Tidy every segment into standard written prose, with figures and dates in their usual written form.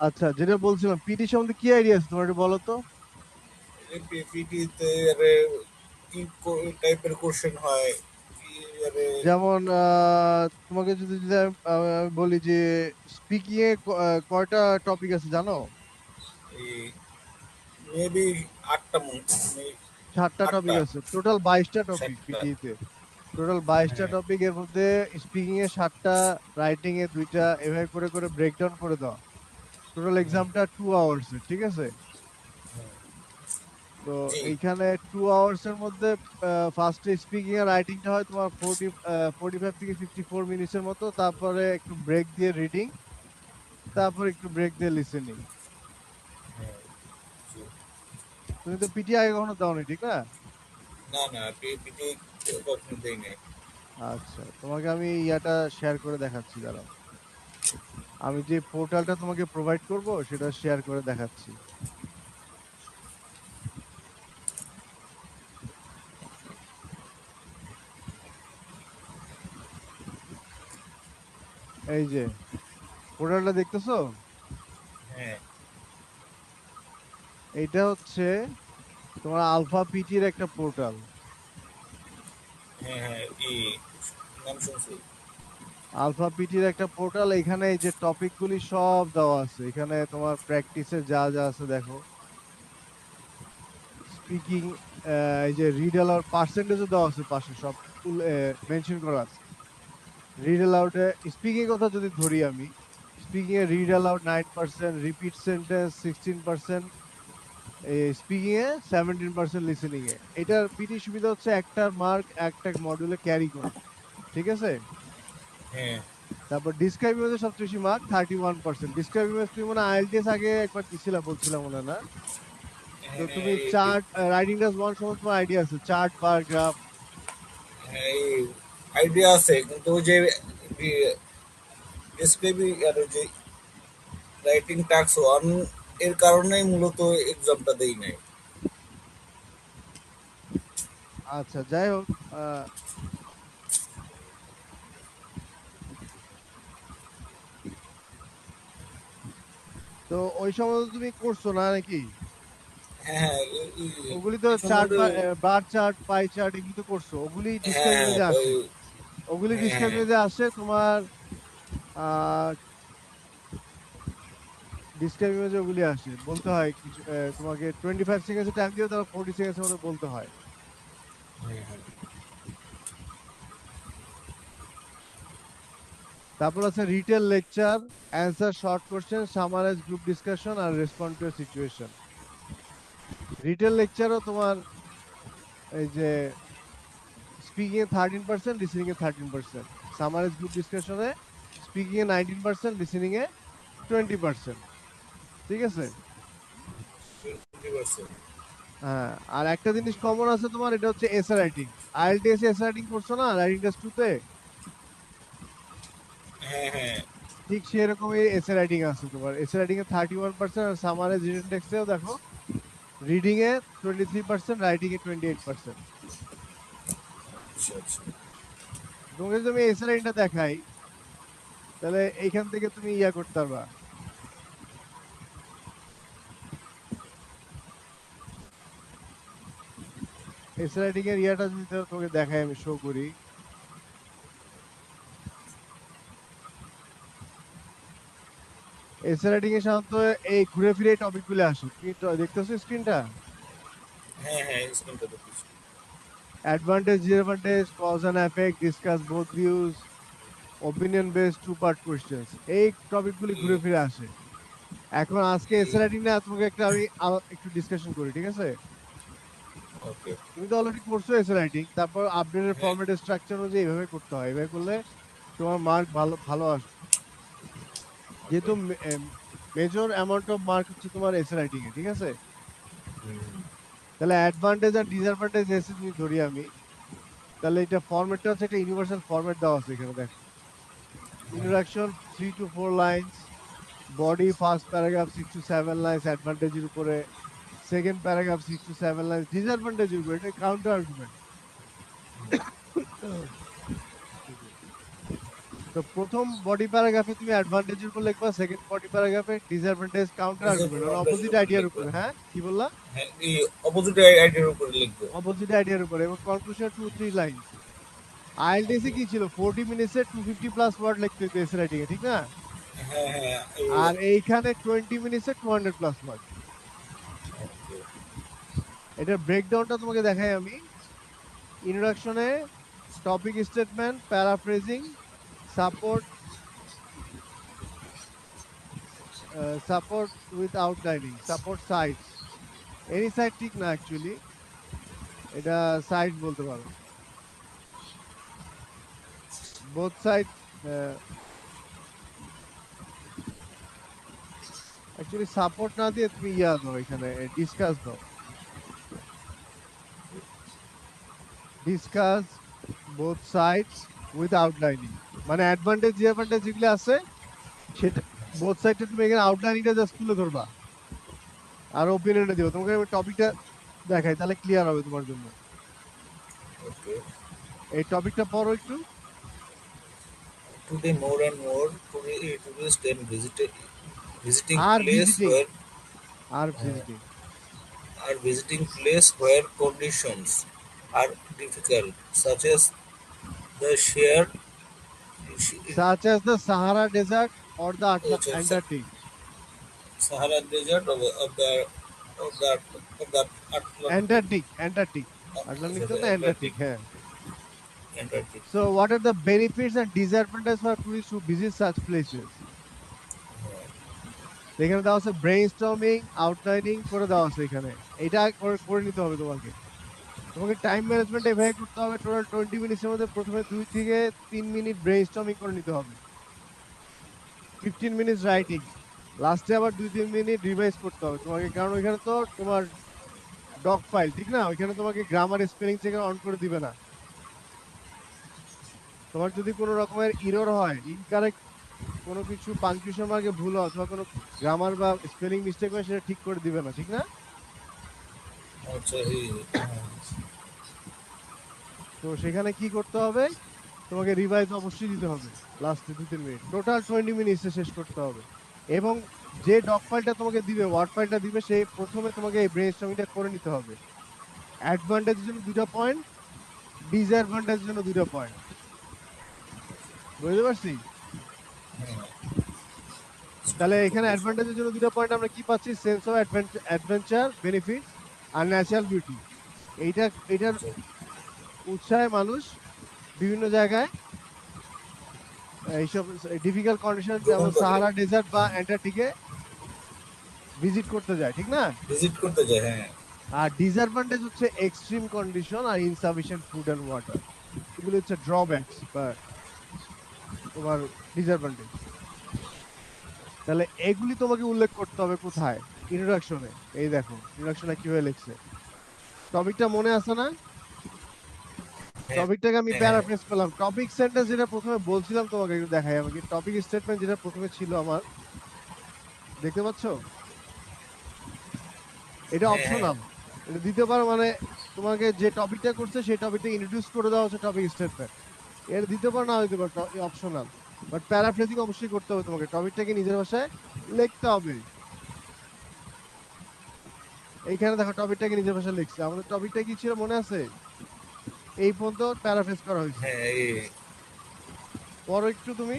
আচ্ছা, যেটা বলছিলাম পিটি সম্বন্ধে কি আইডিয়া আছে তোমার, একটু বলো তো। পিপিটিতে কি টাইপের কোশ্চেন হয়, কি আরে যেমন তোমাকে যদি আমি বলি যে স্পিকিং এ কয়টা টপিক আছে জানো? মেবি আটটা সাতটা টপিক আটটা আছে, টোটাল 22টা টপিক সাতটা। পিটিতে। টোটাল 22টা হ্যাঁ টপিক, এর মধ্যে স্পিকিং এ 7টা, রাইটিং এ 2টা, এভাবে করে করে ব্রেকডাউন করে দাও। টোটাল হুম, এক্সামটা 2 আওয়ার্স, ঠিক আছে? হুম, তো জি এইখানে 2 আওয়ার্স এর মধ্যে ফার্স্টে স্পিকিং আর রাইটিংটা হয় তোমার 45 থেকে 54 মিনিটসের মতো, তারপরে একটু ব্রেক দিয়ে রিডিং, তারপর একটু ব্রেক দিয়ে লিসেনিং। হ্যাঁ জি। তুমি তো পিটি আগে কখনো দাওনি, ঠিক না? না না, পিপিটি কখনো দেই নাই। আচ্ছা, তোমাকে আমি ইয়াটা শেয়ার করে দেখাচ্ছি, দাঁড়াও। আমি যে পোর্টালটা তোমাকে প্রোভাইড করব সেটা শেয়ার করে দেখাচ্ছি। এই যে পোর্টালটা দেখতেছো, হ্যাঁ এইটা হচ্ছে তোমার আলফা পিটির একটা পোর্টাল। হ্যাঁ হ্যাঁ, নাম শুনছি। আলফা পিটির একটা পোর্টাল, এখানে এই যে টপিক গুলি সব দেওয়া আছে, এখানে তোমার প্র্যাকটিসের যা যা আছে দেখো। স্পিকিং, এই যে রিড অ্যালাউড পার্সেন্টেজও দেওয়া আছে পাশে, সব মেনশন করা আছে। রিড অ্যালাউডে স্পিকিং কথা যদি ধরি আমি, স্পিকিং এ read aloud 9%, repeat sentence 16%, speaking এ 17%, লিসেনিং এ। এটার পিটি সুবিধা হচ্ছে একটার মার্ক একটা মডিউলে ক্যারি করে, ঠিক আছে? হ্যাঁ তারপর ডিসক্রাইব ইমেজে সবচেয়ে বেশি মার্ক 31%। ডিসক্রাইব ইমেজ তুমি মনে হয় আইএলটিএস আগে একবার দিছিলা, বলছিলাম মনে হয়, না? তো হ্যাঁ তুমি হ্যাঁ, চার্ট, রাইটিং ক্লাস ওয়ান সম্বন্ধে তোমার আইডিয়া আছে, চার্ট বার গ্রাফ? এই আইডিয়া আছে, কিন্তু ওই যে এসপিবি আর ওই যে রাইটিং টাস্ক ওয়ান এর কারণেই মূলত এক্সামটা দেই নাই। আচ্ছা, যাই হোক। আহ, তো ওই সম্বন্ধে তুমি করছো না নাকি? হ্যাঁ হ্যাঁ, ওগুলি তো এই চার্ট, সম্বন্ধে বার চার্ট, পাই চার্ট, এগুলি তো করছো, ওগুলি হ্যাঁ ডিসক্রাইব হ্যাঁ ইমেজে ওই আসে। ওগুলি হ্যাঁ ডিসক্রাইব হ্যাঁ ইমেজে আসে তোমার। আহ ডিসক্রাইব ইমেজে ওগুলি আসে, বলতে হয় কিছু, তোমাকে 25 সেকেন্ডস টাইম দিও, তারপর 40 সেকেন্ডস মতো বলতে হয়। হ্যাঁ হ্যাঁ, তারপর আছে retell lecture, answer short question, summarise group discussion আর রেসপন্ড টু সিচুয়েশন। রিটেল লেকচারও তোমার এই যে স্পিকিং এ 13%, লিসনিং এ 13%, সামারাইজ গ্রুপ ডিসকাশনে স্পিকিং এ 19%, লিসনিং এ 20%, ঠিক আছে? 20%। হ্যাঁ, আর একটা জিনিস কমন আছে তোমার, এটা হচ্ছে essay writing. IELTS essay writing করছো না, রাইটিং টেস্ট 2 তে? হ্যাঁ হ্যাঁ, ঠিক সেরকমই এসে রাইটিং আছে তোমার। এসে রাইটিং এ 31%, আর সামারাইজ রিটেন টেক্সটেও দেখো, রিডিং এ 23%, রাইটিং এ 28%। আচ্ছা আচ্ছা। তোমাকে যদি আমি এসে রাইটিংটা দেখাই, তাহলে এইখান থেকে তুমি ইয়া করতে পারবা। এসে রাইটিং এর ইয়াটা যদি তোমাকে দেখাই, আমি শো করি। এসে রাইটিং এ সাধারণত এই ঘুরে ফিরে টপিক গুলো আসে, তুমি তো দেখতেছো স্ক্রিনটা। হ্যাঁ হ্যাঁ, স্ক্রিনটা দেখতেছি। Advantage, disadvantage, cause and effect, discuss both views, opinion based two part questions, এই টপিক গুলি ঘুরে ফিরে আসে। এখন আজকে এসে রাইটিং না, তোমাকে একটা আমি একটু ডিসকাশন করি, ঠিক আছে? ওকে। তুমি তো অলরেডি করছো এসে রাইটিং, তারপর আপডেটের হ্যাঁ ফরম্যাট স্ট্রাকচার অনুযায়ী এইভাবে করতে হয়, এভাবে করলে তোমার মার্ক ভালো ভালো আসবে। ওকে। যেহেতু মেজর অ্যামাউন্ট অফ মার্ক হচ্ছে তোমার এসে রাইটিং এ, ঠিক আছে? তাহলে অ্যাডভান্টেজ আর ডিসঅ্যাডভান্টেজ এসে যদি ধরি আমি, তাহলে এটা ফরম্যাটটা হচ্ছে একটা ইউনিভার্সাল ফরম্যাট দেওয়া আছে এখানে, দেখো। Introduction 3 to 4 lines, body first paragraph 6 to 7 lines অ্যাডভান্টেজের উপরে, সেকেন্ড প্যারাগ্রাফ 6 to 7 লাইন্স ডিসঅ্যাডভান্টেজের উপরে, এটা কাউন্টার আর্গুমেন্ট। তো প্রথম বডি প্যারাগ্রাফে তুমি অ্যাডভান্টেজের উপর লিখবা, সেকেন্ড বডি প্যারাগ্রাফে ডিসঅ্যাডভান্টেজ কাউন্টার আর্গুমেন্ট, মানে ডিসঅ্যাডভান্টেজের অপোজিট উপরে আইডিয়ার লিখবো। উপরে। হ্যাঁ, কি বললা? হ্যাঁ, এই অপোজিট আইডিয়ার উপরে লিখবো। অপোজিট আইডিয়ার উপরে, এবং কনক্লুশন 2-3 লাইন। আইএলটিএস ওকে। কি ছিল, 40 মিনিটসে 250 প্লাস ওয়ার্ড লিখতে হতো এসে রাইটিং এ, ঠিক না? হ্যাঁ, হ্যাঁ, আর এইখানে 20 মিনিটসে 200 প্লাস ওয়ার্ড। ওকে। এটার ব্রেকডাউনটা তোমাকে দেখাই আমি। ইন্ট্রোডাকশনে topic statement, paraphrasing, support, support with outlining, support sites. Any site ঠিক না অ্যাকচুয়ালি, এটা সাইট বলতে পারো। বোথ সাইড, অ্যাকচুয়ালি সাপোর্ট না দিয়ে তুমি ইয়া দাও, এখানে ডিসকাস দাও, ডিসকাস বোথ সাইডস উইথ আউটলাইনিং। মানে অ্যাডভান্টেজ ডিসঅ্যাডভান্টেজ যেগুলো আছে সেটা বোথ সাইডে তুমি এখানে আউটলাইনিংটা জাস্ট তুলে ধরবা আর ওপিনিয়নটা দিও। তোমাকে আমি টপিকটা দেখাই, তাহলে ক্লিয়ার হবে তোমার জন্য। ওকে। এই টপিকটা পড়ো একটু। Today more and more tourists and visiting are place visiting, where are visiting, are visiting place where conditions are difficult, such as the sheer such as the Sahara Desert or the uh, Antarctic. Sahara Desert of the Atlantic. Atlantic Atlantic তো না, Atlantic, Antarctic, হ্যাঁ। Antarctic. So what are the benefits and disadvantages for tourists who visit such places? এখানে দেওয়া আছে brainstorming, আউটলাইনিং করে দেওয়া আছে এখানে। এটা করে করে নিতে হবে তোমাকে। তোমাকে টাইম ম্যানেজমেন্ট এভাবে করতে হবে, টোটাল 20 মিনিটের মধ্যে প্রথমে 2 থেকে 3 মিনিট ব্রেইনস্টর্মিং করে নিতে হবে, 15 মিনিটস রাইটিং, লাস্টে আবার 2-3 মিনিট রিভাইজ করতে হবে তোমাকে, কারণ ওইখানে তো তোমার ডক ফাইল, ঠিক না? ওইখানে তোমাকে গ্রামার স্পেলিং চেক অন করে দিবে না। তোমার যদি কোনো রকমের ইরর হয়, ইনকারেক্ট কোনো কিছু পাংচুয়েশন মার্কে ভুল হয় অথবা কোনো গ্রামার বা স্পেলিং মিস্টেক হয়, সেটা ঠিক করে দিবে না, ঠিক না? আচ্ছা, তো সেখানে কি করতে হবে, তোমাকে রিভাইজ অবশ্যই দিতে হবে লাস্টে 2-3 মিনিট, টোটাল 20 মিনিটসে শেষ করতে হবে। এবং যে ডক ফাইলটা তোমাকে দিবে, ওয়ার্ড ফাইলটা দিবে, সেই প্রথমে তোমাকে এই ব্রেনস্টর্মিংটা করে নিতে হবে। অ্যাডভান্টেজের জন্য 2টা পয়েন্ট, ডিসঅ্যাডভান্টেজের জন্য 2টা পয়েন্ট। বুঝতে পারছি? তাহলে এখানে অ্যাডভান্টেজের জন্য 2টা পয়েন্ট আমরা কি পাচ্ছি, সেন্স অফ অ্যাডভেঞ্চার, বেনিফিট আর ন্যাচারাল বিউটি। এটার উৎসাহে মানুষ বিভিন্ন জায়গায় এইসব ডিফিকাল্ট কন্ডিশন ভ্রমণ যেমন করে, সাহারা ডেজার্ট বা অ্যান্টার্কটিকে ভিজিট করতে যায়, ঠিক না? ভিজিট করতে যায়, হ্যাঁ। আর ডিসঅ্যাডভান্টেজ হচ্ছে এক্সট্রিম কন্ডিশন আর ইনসাফিসিয়েন্ট ফুড এন্ড ওয়াটার। এগুলো হচ্ছে ড্রব্যাকস বা তোমার ডিসঅ্যাডভান্টেজ। তাহলে এগুলি তোমাকে উল্লেখ করতে হবে কোথায়, ইন্ট্রোডাকশনে। এই দেখো ইন্ট্রোডাকশনে কিভাবে লিখছে, টপিকটা মনে আছে না? হ্যাঁ, টপিকটাকে আমি হ্যাঁ, হ্যাঁ, প্যারাফ্রেজ করলাম। টপিক সেন্টেন্স যেটা প্রথমে বলছিলাম তোমাকে, একটু দেখাই আমাকে। টপিক স্টেটমেন্ট যেটা প্রথমে ছিল আমার, দেখতে পাচ্ছ? এটা হ্যাঁ, হ্যাঁ, অপশনাল, এটা দিতে পারো। মানে তোমাকে যে টপিকটা করছে সেই টপিকটা ইন্ট্রোডিউস করে দেওয়া হচ্ছে টপিক স্টেটমেন্ট। এর দিতে পারো, না দিতে পারো, অপশনাল। বাট প্যারাফ্রেজিং অবশ্যই করতে হবে তোমাকে, টপিকটাকে নিজের ভাষায় লিখতে হবে। এইখানে দেখো টপিকটাকে নিজের ভাষায় লিখছে। আমাদের টপিকটা কি ছিল মনে আছে? এই পর্যন্ত প্যারাফ্রেজ করা হয়েছে। হ্যাঁ, পড়ো একটু তুমি।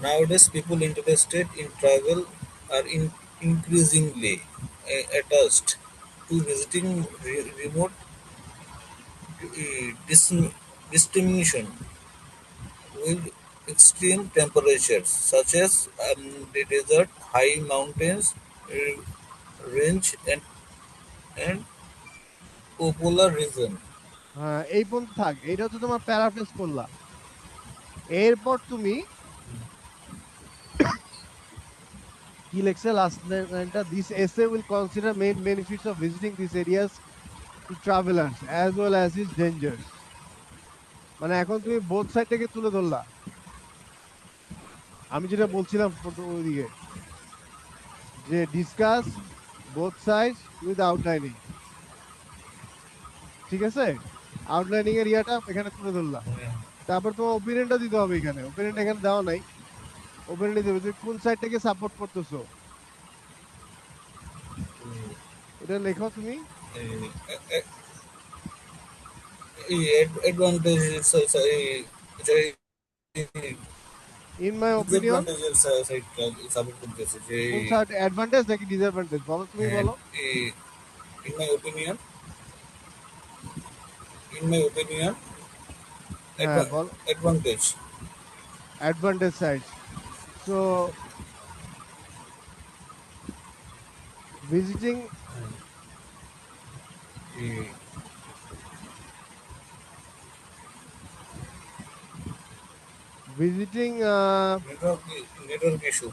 nowadays people interested in travel are increasingly attached to visiting remote destination with extreme temperatures such as the desert, high mountains, range, and polar region. হ্যাঁ, এই পর্যন্ত থাক, এইটা হচ্ছে তোমার প্যারাফ্রেজ করলা। এরপর তুমি কি লিখছে লাস্ট লাইনটা, this essay will consider main benefits of visiting this areas to travellers as well as its dangers. মানে এখন তুমি বোথ সাইড থেকে তুলে ধরলা, আমি যেটা বলছিলাম ওইদিকে, যে ডিসকাস বোথ সাইড উইথ আউটলাইনিং, ঠিক আছে? আউটলাইনিং এর ইয়াটা এখানে তুলে ধরলা। তারপর তোমার ওপিনিয়নটা দিতে হবে এখানে, ওপিনিয়নটা এখানে দেওয়া নাই, ওপিনিয়ন দিতে হবে তুমি কোন সাইডটাকে সাপোর্ট করতেছো, এটা লেখো তুমি। অ্যাডভান্টেজ ইন মাই ওপিনিয়ন, ডিসঅ্যাডভান্টেজের সাইডটা সাপোর্ট করতেছে যে কোন সাইড অ্যাডভান্টেজ নাকি ডিসঅ্যাডভান্টেজ বলো, তুমি হ্যাঁ বলো। In my opinion in my opinion হ্যাঁ বল, advantage advantage side. So visiting, visiting, network issue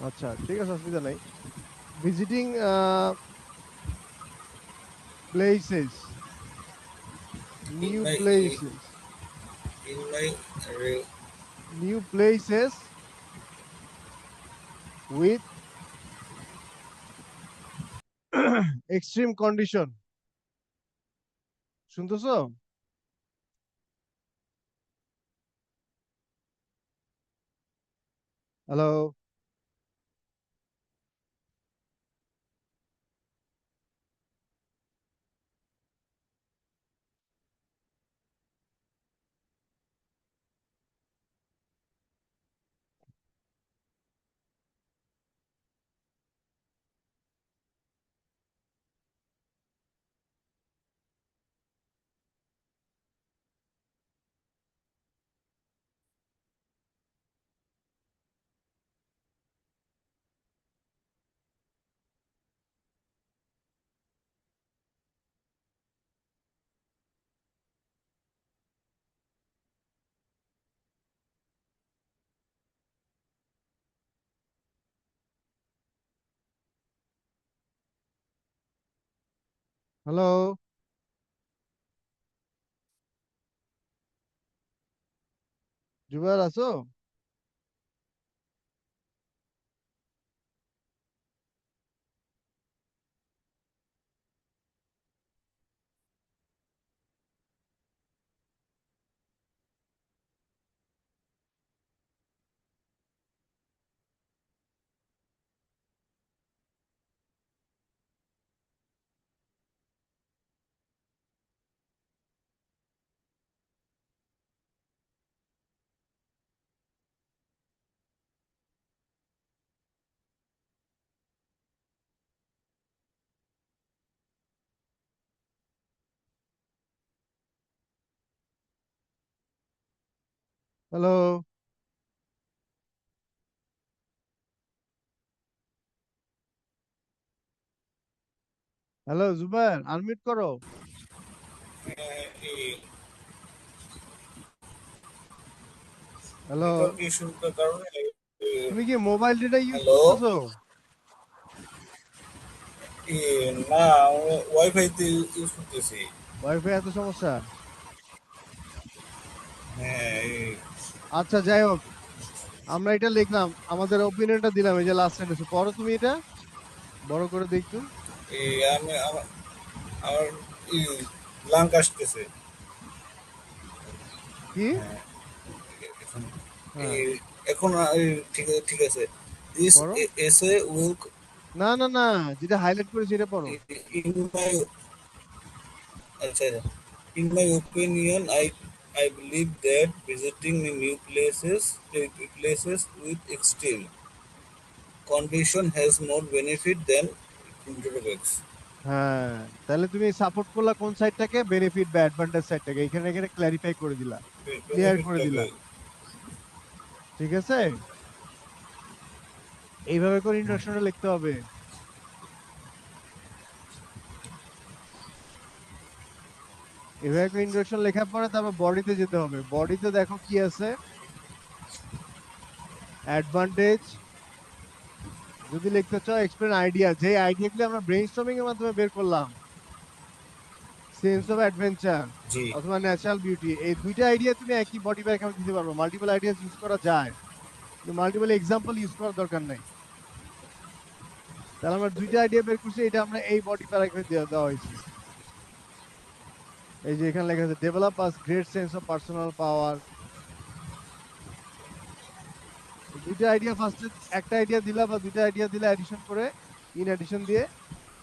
আচ্ছা ঠিক আছে অসুবিধা নাই, visiting places, in new my places, in my re- new places with extreme condition, শুনতেছো? হ্যালো, হ্যালো, জুবাল আছো? হ্যালো, হ্যালো জুবাইর, আনমিউট করো। হ্যালো, নেটওয়ার্ক ইস্যুর কারণে তুমি কি মোবাইল ডেটা ইউজ হ্যালো করতেছো? না ওয়াইফাই তে ইউজ করতেছি ওয়াইফাই এত সমস্যা? হ্যাঁ আচ্ছা যাই হোক, আমরা এটা লিখলাম, আমাদের ওপিনিয়নটা দিলাম, এই যে লাস্ট সেন্টেন্স, পড়ো তুমি এটা, বড় করে দেখতো। আমি আমার আমার ব্লাঙ্ক আসতেছে কি? হ্যাঁ এখন হ্যাঁ এই- এখন ঠিক ঠিক আছে দিস পড়ো, এসে উইল না না না, যেটা হাইলাইট করেছি এটা পড়ো। in my acha, in my opinion, I believe that visiting new places with extreme condition has more benefit than drawbacks. হ্যাঁ, তাহলে তুমি সাপোর্ট করলা কোন সাইডটাকে, বেনিফিট বা অ্যাডভান্টেজ সাইডটাকে, এখানে এখানে ক্ল্যারিফাই করে দিলা, ক্লিয়ার Benefit করে দিলা, লাগে ঠিক আছে? এইভাবে করে ইন্ট্রোডাকশনটা লিখতে হবে। এভাবে করে ইন্ট্রোডাকশন লেখার পরে তারপর বডিতে যেতে হবে, বডিতে দেখো কি আছে, অ্যাডভান্টেজ, যদি লিখতে চাও এক্সপ্লেন আইডিয়া, যে আইডিয়াগুলো আমরা ব্রেইনস্টর্মিং এর মাধ্যমে বের করলাম, সেন্স অফ অ্যাডভেঞ্চার জি অথবা ন্যাচারাল বিউটি, এই দুইটা আইডিয়া তুমি একই বডি প্যারাগ্রাফে দিতে পারবো, মাল্টিপল আইডিয়াস ইউজ করা যায়, কিন্তু মাল্টিপল এক্সাম্পল ইউজ করার দরকার নাই। তাহলে আমরা দুইটা আইডিয়া বের করছি, এটা আমরা এই বডি প্যারাগ্রাফে দেওয়া হয়েছে। এই যে এখানে লেখা আছে develop us great sense of personal power. দুইটা আইডিয়া ফার্স্টে, একটা আইডিয়া দিলা বা দুইটা আইডিয়া দিলে এডিশন করে, ইন এডিশন দিয়ে,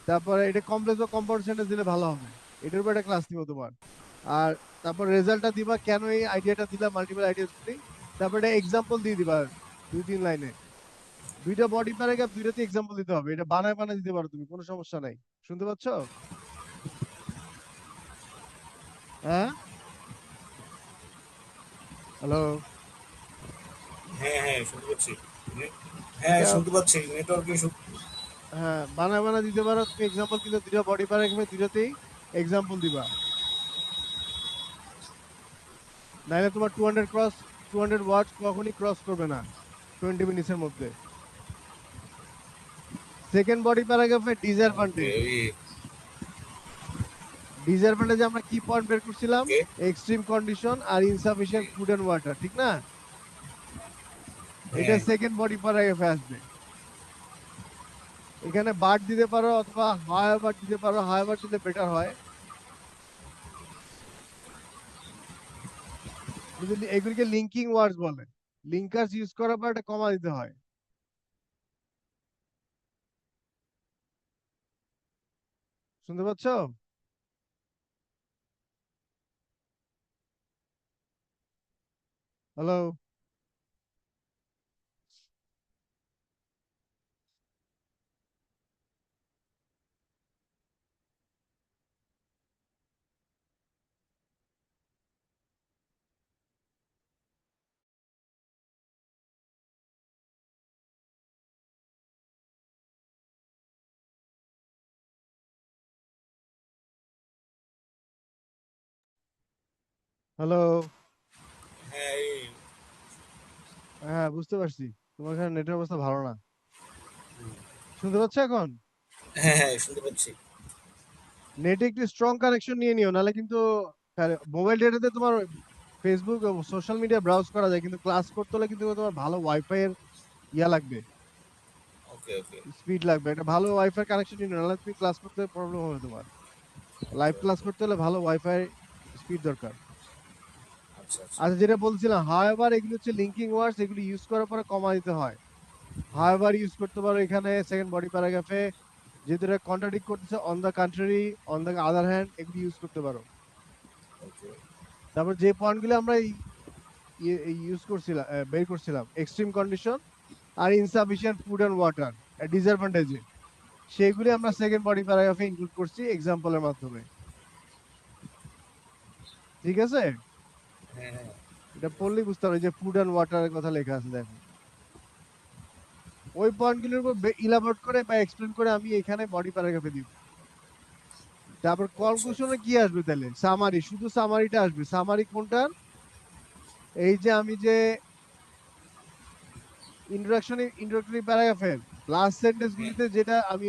তারপরে এটা কমপ্লেক্স বা কম্পাউন্ড সেন্টেন্স দিলে ভালো হবে। এটার উপর একটা ক্লাস দিব তোমার। আর তারপর রেজাল্টটা দিবা কেন এই আইডিয়াটা দিলা, মাল্টিপল আইডিয়াস গুলি। তারপর এটা এক্সাম্পল দিয়ে দিবা 2-3 লাইনে। দুইটা বডি প্যারাগ্রাফ, দুইটাতে এক্সাম্পল দিতে হবে। এটা বানায় বানায় দিতে পারো তুমি, কোনো সমস্যা নাই। শুনতে পাচ্ছ? হ্যাঁ, হ্যালো। হ্যাঁ হ্যাঁ শুনতে পাচ্ছি। হ্যাঁ এটা শুনতে পাচ্ছি, নেটওয়ার্ক ইস্যু। হ্যাঁ, বানায় বানায় দিতে পারো তুমি এক্সাম্পল, কিন্তু দুইটা বডি প্যারাগ্রাফে দুইটাতেই এক্সাম্পল দিবা। নাহলে তোমার 200 ওয়ার্ডস কখনই ক্রস করবে না 20 মিনিটসের মধ্যে। সেকেন্ড বডি প্যারাগ্রাফে ওকে ডিসঅ্যাডভান্টেজ। ওই ডিসঅ্যাডভান্টেজে আমরা কি পয়েন্ট বের করছিলাম? ওকে। এক্সট্রিম কন্ডিশন আর ইনসাফিসিয়েন্ট ফুড এন্ড ওয়াটার, ঠিক না? এটা হ্যাঁ সেকেন্ড বডি প্যারাগ্রাফে আসবে। এখানে বাট দিতে পারো অথবা হাওয়েভার দিতে পারো, হাওয়েভার দিলে বেটার হয়। কিন্তু এগুলিকে লিঙ্কিং ওয়ার্ডস বলে। লিঙ্কার্স ইউজ করার পর একটা কমা দিতে হয়। শুনতে পাচ্ছ? Hello, hello. হ্যাঁ হ্যাঁ, বুঝতে পারছি। তোমার এখানে নেটের অবস্থা ভালো না। শুনতে পাচ্ছ এখন? হ্যাঁ হ্যাঁ শুনতে পাচ্ছি। নেটে একটু স্ট্রং কানেকশন নিয়ে নিও, নাহলে কিন্তু মোবাইল ডেটাতে তোমার ফেসবুক সোশ্যাল মিডিয়া ব্রাউজ করা যায়, কিন্তু ক্লাস করতে হলে কিন্তু তোমার ভালো ওয়াইফাই এর ইয়া লাগবে, ওকে ওকে স্পিড লাগবে। একটা ভালো ওয়াইফাই কানেকশন নিয়ে নাও, নাহলে তুমি ক্লাস করতে প্রবলেম হবে তোমার। ওকে লাইভ ক্লাস ওকে। করতে হলে ভালো ওয়াইফাই স্পিড দরকার। আচ্ছা আচ্ছা। আচ্ছা, যেটা বলছিলাম, হাওয়েভার এগুলো হচ্ছে লিঙ্কিং ওয়ার্ডস, এগুলো ইউজ করার পরে কমা দিতে হয়। হাওয়েভার ইউজ করতে পারো এখানে সেকেন্ড বডি প্যারাগ্রাফে, যেহেতু এটা কন্ট্রাডিক্ট করতেছে on the contrary, on the other hand, এগুলো ইউজ করতে পারো। ওকে তারপর যে পয়েন্টগুলো আমরা ইউজ করছিলাম, বের করছিলাম, এক্সট্রিম কন্ডিশন আর ইনসাফিসিয়েন্ট ফুড এন্ড ওয়াটার, ডিসঅ্যাডভান্টেজে, সেগুলি আমরা ওকে। সেকেন্ড বডি প্যারাগ্রাফে ইনক্লুড করছি এক্সাম্পলের মাধ্যমে। ঠিক আছে? হ্যাঁ হ্যাঁ এটা পড়লেই বুঝতে হবে যে ফুড এন্ড ওয়াটারের কথা লেখা আছে, দেখো। ওই পয়েন্টগুলোর উপর ইলাবোরেট করে বা এক্সপ্লেন করে আমি এখানে বডি প্যারাগ্রাফে দিব। তারপর আচ্ছা কনক্লুশনে আচ্ছা। কি আসবে তাহলে? সামারি, শুধু সামারিটা আসবে। সামারি কোনটার? এই যে আমি যে ইন্ট্রোডাক্টরি প্যারাগ্রাফের লাস্ট সেন্টেন্স হ্যাঁ গুলিতে যেটা আমি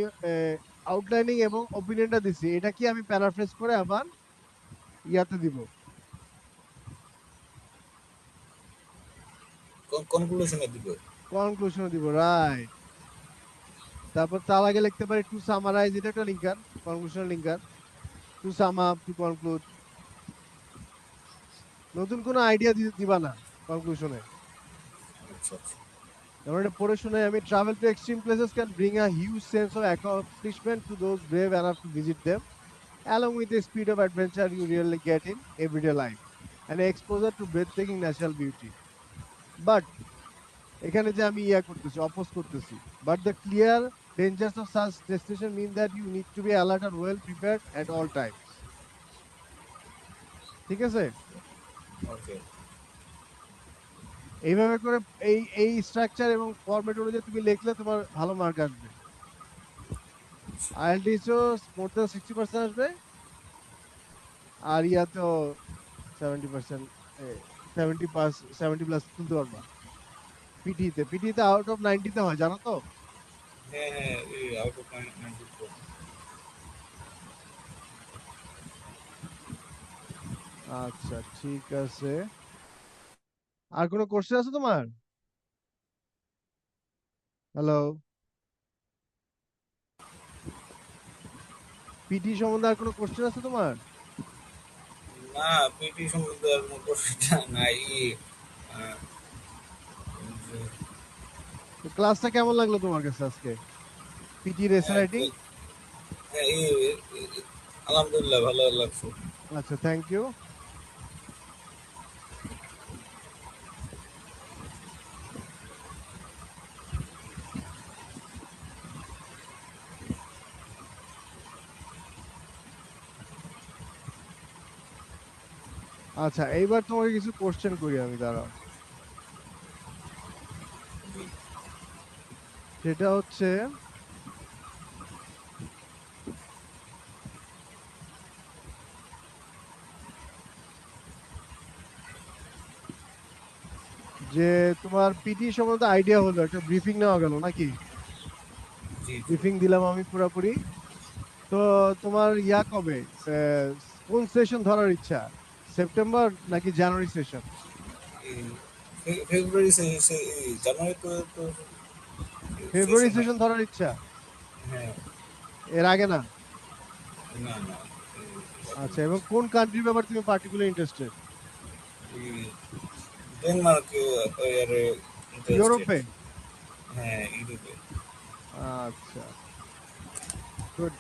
আউটলাইনিং এবং ওপিনিয়নটা দিছি, এটা কি আমি প্যারাফ্রেজ করে আবার ইয়াতে দিব, কনক্লুশনে দিবে। কনক্লুশনে দিব, রাইট। তারপর তার আগে লিখতে পারি টু সামারাইজ, এটা একটা linker, conclusion linker. To sum up, to conclude. নতুন কোনো আইডিয়া দিবা না কনক্লুশনে। আচ্ছা আচ্ছা। যেমন এটা পড়ে শুনে আমি, travel to extreme places can bring a huge sense of accomplishment to those brave enough to visit them, along with the speed of adventure you really get in everyday life and exposure to breathtaking natural beauty. But এখানে যে আমি ইয়া করতেছি, oppose করতেছি, but the clear dangers of such destination mean that you need to be alert and well prepared at all times. ঠিক আছে? ওকে এইভাবে করে এই এই স্ট্রাকচার এবং ফরম্যাট অনুযায়ী তুমি লিখলে তোমার ভালো মার্ক আসবে। আইএলটিএসও মোর দ্যান 60% আসবে, আর ইয়াতেও 70%, 70+, তুলতে পারবা। পিটিতে আউট অফ 90-তে হয়, জানো তো? হ্যাঁ হ্যাঁ এই আউট অফ 94। আচ্ছা, ঠিক আছে। আর কোনো কোশ্চেন আছে তোমার? হ্যালো, পিটি সম্বন্ধে আর কোনো কোশ্চেন আছে তোমার? না, পিটি সম্বন্ধে আর মুখস্থ নাই। আহ, তো ক্লাসটা কেমন লাগলো তোমার কাছে আজকে? পিটির এসে হ্যাঁ, রাইটিং? হ্যাঁ, আলহামদুলিল্লাহ ভালো লাগছে। আচ্ছা, থ্যাংক ইউ। আচ্ছা, এইবার তোমাকে কিছু কোশ্চেন করি আমি, দাঁড়াও। সেটা হচ্ছে যে তোমার পিটি সম্বন্ধে আইডিয়া হলো, একটা ব্রিফিং নেওয়া গেল নাকি? জি, জি। ব্রিফিং দিলাম আমি পুরাপুরি। তো তোমার ইয়া কবে, আহ, কোন সেশন ধরার ইচ্ছা? সেপ্টেম্বর নাকি জানুয়ারি সেশন? এই ফেব্রুয়ারি জানুয়ারি তো ফেব্রুয়ারি সেশন হয়। সেশন ধরার ইচ্ছা? হ্যাঁ। এর আগে না? না, না, আচ্ছা, এবং কোন কান্ট্রির ব্যাপারে তুমি পার্টিকুলার ইন্টারেস্টেড? এই ডেনমার্কে ইন্টারেস্টেড। ইউরোপে? হ্যাঁ, ইউরোপে। আচ্ছা, গুড।